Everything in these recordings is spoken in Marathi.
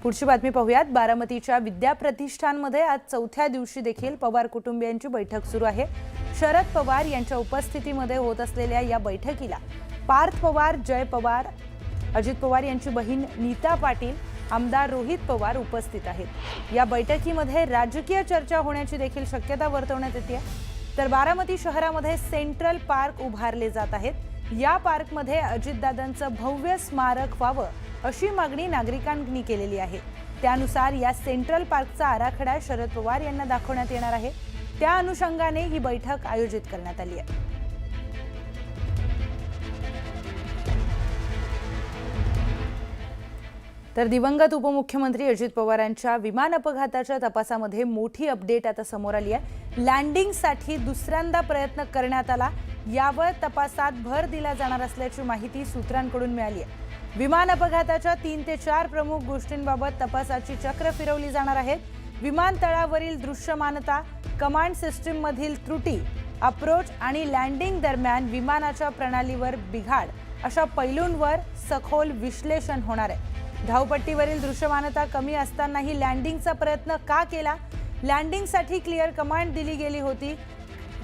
पुढची बातमी पाहूयात। बारामतीच्या विद्या प्रतिष्ठानमध्ये आज चौथ्या दिवशी देखील पवार कुटुंबियांची बैठक सुरू आहे। शरद पवार यांच्या उपस्थितीमध्ये होत असलेल्या या बैठकीला पार्थ पवार, जय पवार, अजित पवार यांची बहीण नीता पाटील, आमदार रोहित पवार उपस्थित आहेत। या बैठकीमध्ये राजकीय चर्चा होण्याची देखील शक्यता वर्तवण्यात येते। तर बारामती शहरामध्ये सेंट्रल पार्क उभारले जात आहेत। या पार्कमध्ये अजितदादांचं भव्य स्मारक व्हावं अशी मागणी नागरिकांनी केलेली आहे। त्यानुसार या सेंट्रल पार्कचा आराखडा शरद पवार यांना दाखवण्यात येणार आहे। त्या अनुषंगाने ही बैठक आयोजित करण्यात आली आहे। तर दिवंगत उपमुख्यमंत्री अजित पवारांच्या विमान अपघाताच्या तपासामध्ये मोठी अपडेट आता समोर आली आहे। लँडिंगसाठी दुसऱ्यांदा प्रयत्न करण्यात आला, यावर तपासात भर दिला जाणार असल्याची माहिती सूत्रांकडून मिळाली आहे। विमान अपघाताच्या 3 ते 4 प्रमुख गोष्टींबाबत तपासाची चक्र फिरवली जाणार आहेत। विमानतळावरील दृश्यमानता, कमांड सिस्टीम मधील त्रुटी, अप्रोच आणि लँडिंग दरम्यान विमानाच्या प्रणालीवर बिघाड अशा पैलूंवर सखोल विश्लेषण होणार आहे। धावपट्टीवरील दृश्यमानता कमी असतानाही लँडिंगचा प्रयत्न का केला? लँडिंगसाठी क्लिअर कमांड दिली गेली होती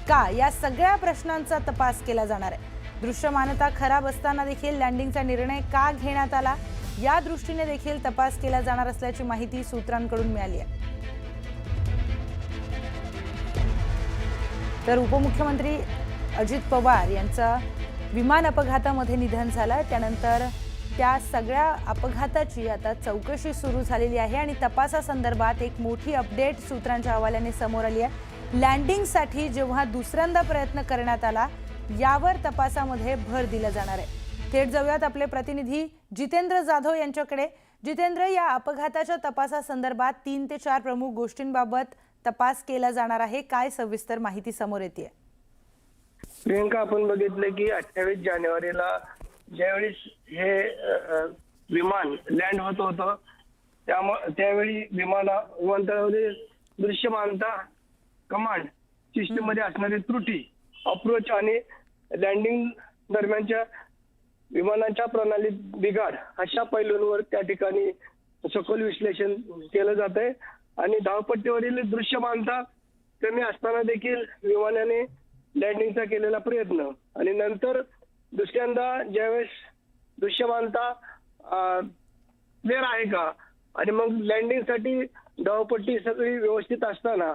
का? या सगळ्या प्रश्नांचा तपास केला जाणार आहे। दृश्यमानता खराब असताना देखील लँडिंगचा निर्णय का घेण्यात आला, या दृष्टीने देखील तपास केला जाणार असल्याची माहिती सूत्रांकडून मिळाली आहे। तर उपमुख्यमंत्री अजित पवार यांचा विमान अपघातामध्ये निधन झालं, त्यानंतर त्या सगळ्या अपघाताची आता चौकशी सुरू झालेली आहे आणि तपासासंदर्भात एक मोठी अपडेट सूत्रांच्या हवाल्याने समोर आली आहे। लँडिंगसाठी जेव्हा दुसऱ्यांदा प्रयत्न करण्यात आला, यावर तपासामध्ये भर दिला जाणार आहे। थेट जाऊयात आपले प्रतिनिधी जितेंद्र जाधव यांच्याकडे। जितेंद्र, या अपघाताच्या तपासासंदर्भात 3 ते 4 प्रमुख गोष्टींबाबत तपास केला जाणार आहे, काय सविस्तर माहिती समोर येते? प्रियंका, आपण बघितलं की 28 जानेवारीला ज्यावेळी हे विमान लँड होत होतं त्यावेळी विमानतळावरील दृश्यमानता, कमांड सिस्टीम मध्ये असणारी त्रुटी, अप्रोच आणि लँडिंग दरम्यानच्या विमानाच्या प्रणालीत बिघाड अशा पैलूंवर त्या ठिकाणी सखोल विश्लेषण केलं जात आहे। आणि धावपट्टीवरील दृश्यमानता कमी असताना देखील विमानाने लँडिंगचा केलेला प्रयत्न आणि नंतर दुसऱ्यांदा ज्यावेळेस दृश्यमानता क्लिअर आहे का आणि मग लँडिंगसाठी धावपट्टी सगळी व्यवस्थित असताना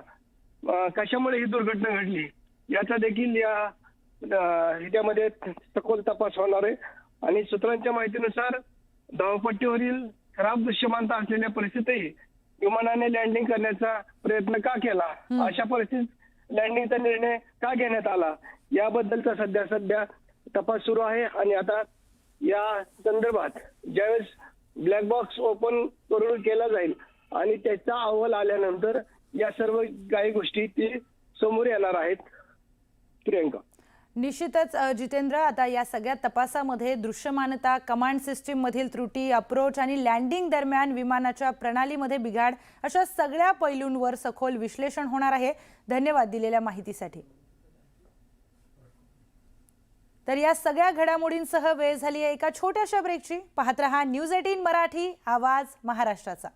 कशामुळे ही दुर्घटना घडली याचा देखील या ह्याच्यामध्ये सखोल तपास होणार आहे। आणि सूत्रांच्या माहितीनुसार धावपट्टीवरील खराब दृश्यमानता असलेल्या परिस्थितीतही विमानाने लँडिंग करण्याचा प्रयत्न का केला, अशा परिस्थितीत लँडिंगचा निर्णय का घेण्यात आला, याबद्दलचा सध्या तपास सुरू आहे। आणि आता या संदर्भात ज्यावेळेस ब्लॅक बॉक्स ओपन करून केला जाईल आणि त्याचा अहवाल आल्यानंतर या सर्व काही गोष्टी ती समोर येणार आहेत। प्रियंका, निश्चितच जितेंद्र, आता या सगळ्या तपासामध्ये दृश्यमानता, कमांड सिस्टीम मधील त्रुटी, अप्रोच आणि लँडिंग दरम्यान विमानाच्या प्रणालीमध्ये बिघाड अशा सगळ्या पैलूंवर सखोल विश्लेषण होणार आहे। धन्यवाद दिलेल्या माहितीसाठी। तर या सगळ्या घडामोडींसह वेळ झाली आहे एका छोट्याशा ब्रेकची। पाहत रहा न्यूज 18 मराठी, आवाज महाराष्ट्राचा।